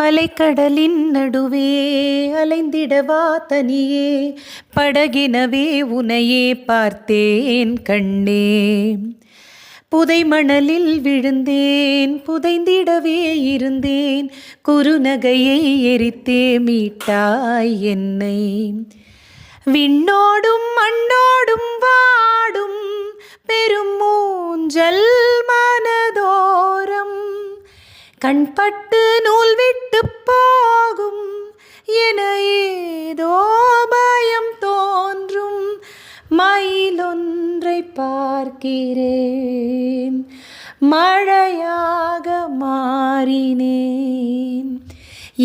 அலைக்கடலின் நடுவே அலைந்திடவா தனியே, படகினவே உனையே பார்த்தேன் கண்ணே. புதை மணலில் விழுந்தேன், புதைந்திடவே இருந்தேன், குறுநகையை எரித்தே மீட்டாய் என்னை. விண்ணோடும் மண்ணோடும் வாடும் பெரும் மூஞ்சல் மனதோரம், கண்பட்டு நூல் விட்டு போகும் என ஏதோ பயம் தோன்றும். மயிலொன்றை பார்க்கிறேன், மழையாக மாறினேன்.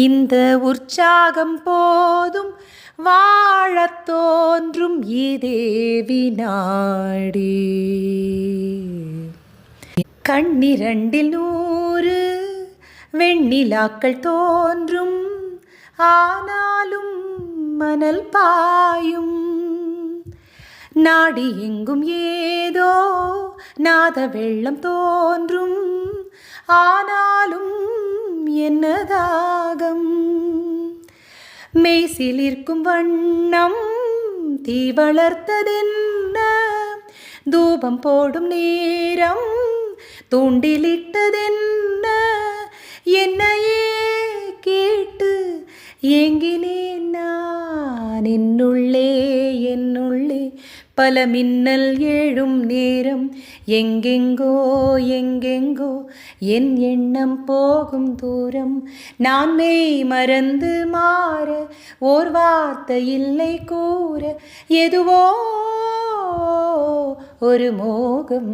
இந்த உற்சாகம் போதும் வாழத் தோன்றும் இதே வினாடி. கண்ணிரண்டில் 100 வெண்ணிலாக்கள் தோன்றும், ஆனாலும் மணல் பாயும். நாடி எங்கும் ஏதோ நாத வெள்ளம் தோன்றும், ஆனாலும் என்ன தாகம். மெய்சிலிர்க்கும் வண்ணம் தீ வளர்த்ததென்ன, தூபம் போடும் நேரம் தூண்டிலிட்டதென்ன. என்னையே கேட்டு ஏங்கினேன் நான் என்னுள்ளே பல மின்னல் எழும் நேரம். எங்கெங்கோ எங்கெங்கோ என் எண்ணம் போகும் தூரம். நான் மெய் மறந்து மாற ஓர் வார்த்தை இல்லை கூற, எதுவோ ஒரு மோகம்.